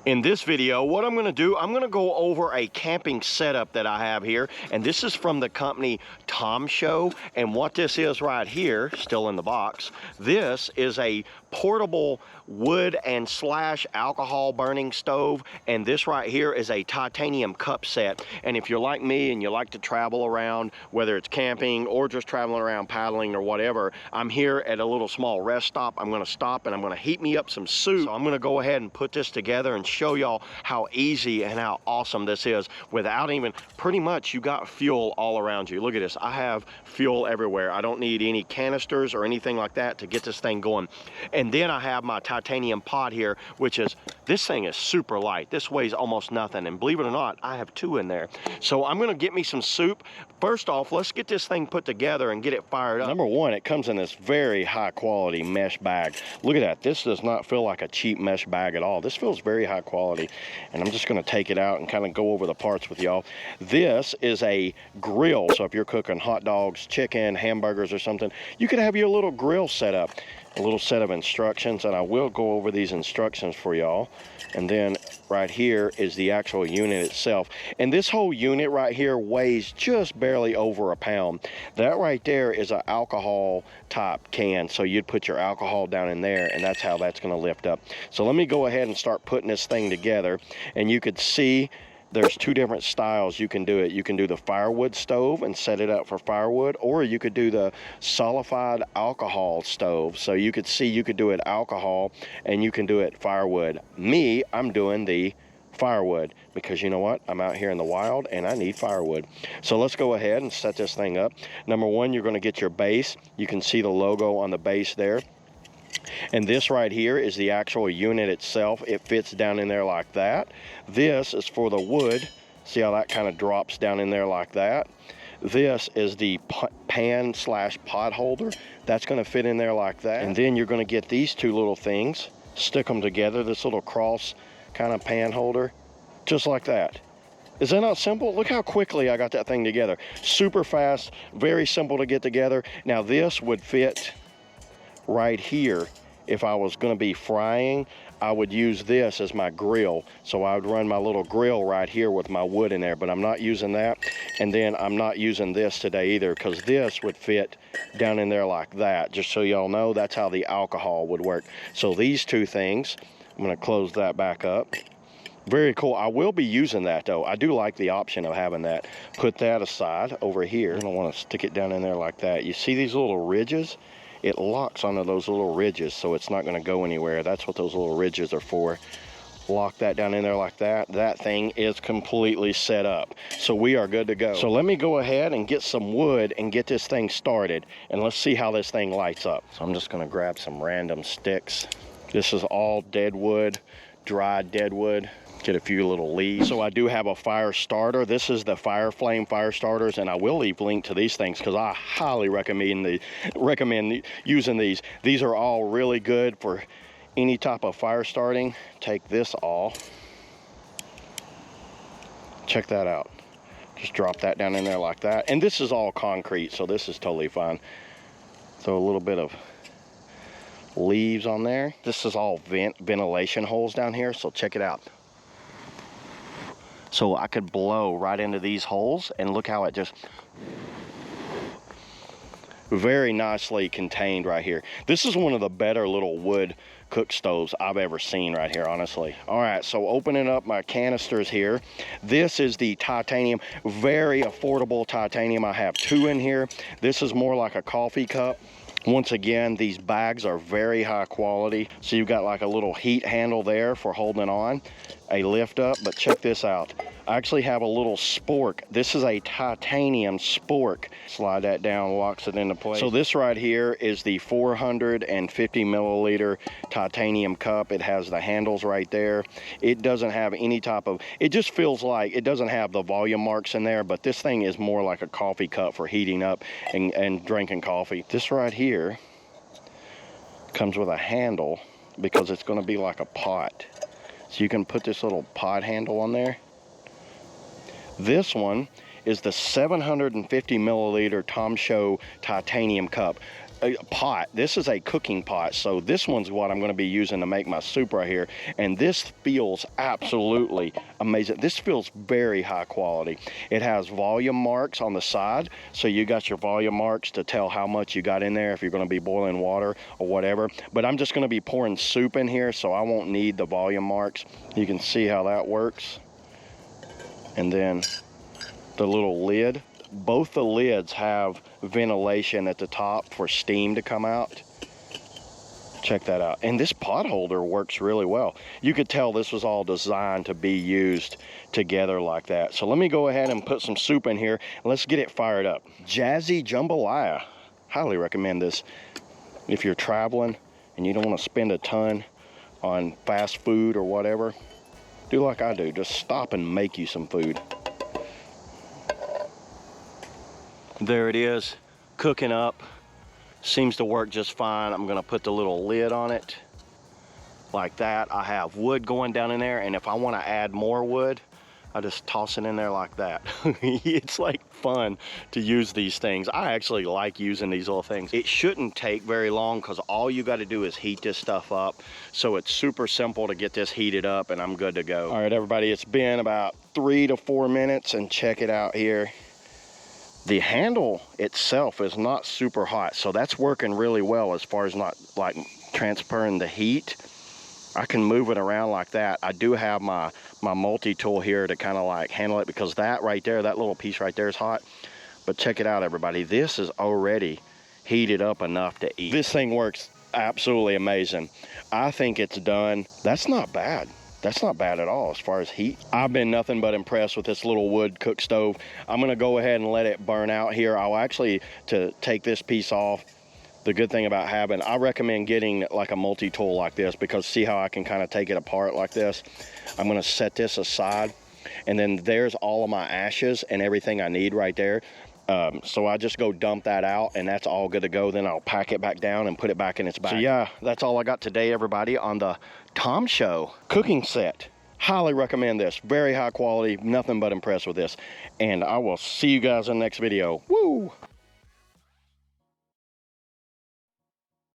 In this video, what I'm gonna do, I'm gonna go over a camping setup that I have here, and this is from the company Tomshoo, and what this is right here, still in the box, this is a portable wood and slash alcohol burning stove, and this right here is a titanium cup set. And if you're like me and you like to travel around, whether it's camping or just traveling around paddling or whatever, I'm here at a little small rest stop. I'm gonna stop and I'm gonna heat me up some soup. So I'm gonna go ahead and put this together and show y'all how easy and how awesome this is without even, pretty much you got fuel all around you. Look at this, I have fuel everywhere. I don't need any canisters or anything like that to get this thing going. And then I have my titanium pot here, which is, this thing is super light. This weighs almost nothing, and believe it or not, I have two in there. So I'm gonna get me some soup. First off, let's get this thing put together and get it fired up. Number one, it comes in this very high quality mesh bag. Look at that, this does not feel like a cheap mesh bag at all. This feels very high quality, and I'm just gonna take it out and kind of go over the parts with y'all. This is a grill, so if you're cooking hot dogs, chicken, hamburgers or something, you could have your little grill set up. A little set of instructions, and I will go over these instructions for y'all. And then right here is the actual unit itself, and this whole unit right here weighs just barely over a pound. That right there is an alcohol type can, so you'd put your alcohol down in there, and that's how that's going to lift up. So let me go ahead and start putting this thing together, and you could see there's two different styles you can do it. You can do the firewood stove and set it up for firewood, or you could do the solidified alcohol stove. So you could see you could do it alcohol and you can do it firewood. Me, I'm doing the firewood because you know what? I'm out here in the wild and I need firewood. So let's go ahead and set this thing up. Number one, you're going to get your base. You can see the logo on the base there. And this right here is the actual unit itself. It fits down in there like that. This is for the wood. See how that kind of drops down in there like that? This is the pan slash pot holder. That's going to fit in there like that. And then you're going to get these two little things, stick them together, this little cross kind of pan holder, just like that. Is that not simple? Look how quickly I got that thing together. Super fast, very simple to get together. Now this would fit right here. If I was going to be frying, I would use this as my grill. So I would run my little grill right here with my wood in there, but I'm not using that. And then I'm not using this today either, because this would fit down in there like that. Just so y'all know, that's how the alcohol would work. So these two things, I'm going to close that back up. Very cool. I will be using that though. I do like the option of having that. Put that aside over here. I don't want to stick it down in there like that. You see these little ridges? It locks onto those little ridges, so it's not going to go anywhere. That's what those little ridges are for. Lock that down in there like that. That thing is completely set up, so we are good to go. So let me go ahead and get some wood and get this thing started, and let's see how this thing lights up. So I'm just going to grab some random sticks. This is all dead wood, dried dead wood. Get a few little leaves. So I do have a fire starter. This is the Fire Flame fire starters, and I will leave link to these things because I highly recommend using these. These are all really good for any type of fire starting. Take this off. Check that out. Just drop that down in there like that. And this is all concrete, so this is totally fine. Throw a little bit of leaves on there. This is all ventilation holes down here, so check it out. So I could blow right into these holes, and look how it just very nicely contained right here. This is one of the better little wood cook stoves I've ever seen right here, honestly. All right, so opening up my canisters here. This is the titanium, very affordable titanium. I have two in here. This is more like a coffee cup. Once again, these bags are very high quality. So you've got like a little heat handle there for holding on, a lift up, but check this out. I actually have a little spork. This is a titanium spork. Slide that down, locks it into place. So this right here is the 450 milliliter titanium cup. It has the handles right there. It doesn't have any type of, it just feels like, it doesn't have the volume marks in there, but this thing is more like a coffee cup for heating up and drinking coffee. This right here comes with a handle because it's going to be like a pot. So you can put this little pot handle on there. This one is the 750 milliliter Tomshoo titanium cup. a pot. This is a cooking pot, so this one's what I'm going to be using to make my soup right here. And this feels absolutely amazing. This feels very high quality. It has volume marks on the side, so you got your volume marks to tell how much you got in there if you're going to be boiling water or whatever. But I'm just going to be pouring soup in here, so I won't need the volume marks. You can see how that works. And then the little lid. Both the lids have ventilation at the top for steam to come out. Check that out. And this pot holder works really well. You could tell this was all designed to be used together like that. So let me go ahead and put some soup in here. Let's get it fired up. Jazzy Jambalaya. Highly recommend this if you're traveling and you don't want to spend a ton on fast food or whatever. Do like I do. Just stop and make you some food. There it is, cooking up. Seems to work just fine. I'm gonna put the little lid on it like that. I have wood going down in there, and if I wanna add more wood, I just toss it in there like that. It's like fun to use these things. I actually like using these little things. It shouldn't take very long because all you gotta do is heat this stuff up. So it's super simple to get this heated up and I'm good to go. All right, everybody, it's been about 3 to 4 minutes and check it out here. The handle itself is not super hot, so that's working really well as far as not like transferring the heat. I can move it around like that. I do have my multi-tool here to kind of like handle it because that right there, that little piece right there is hot. But check it out, everybody. This is already heated up enough to eat. This thing works absolutely amazing. I think it's done. That's not bad. That's not bad at all as far as heat. I've been nothing but impressed with this little wood cook stove. I'm gonna go ahead and let it burn out here. I'll actually, to take this piece off, the good thing about having, I recommend getting like a multi-tool like this because see how I can kind of take it apart like this? I'm gonna set this aside and then there's all of my ashes and everything I need right there. So I just go dump that out and that's all good to go. Then I'll pack it back down and put it back in its bag. So yeah, that's all I got today, everybody, on the Tomshoo cooking set. Highly recommend this. Very high quality, nothing but impressed with this. And I will see you guys in the next video. Woo!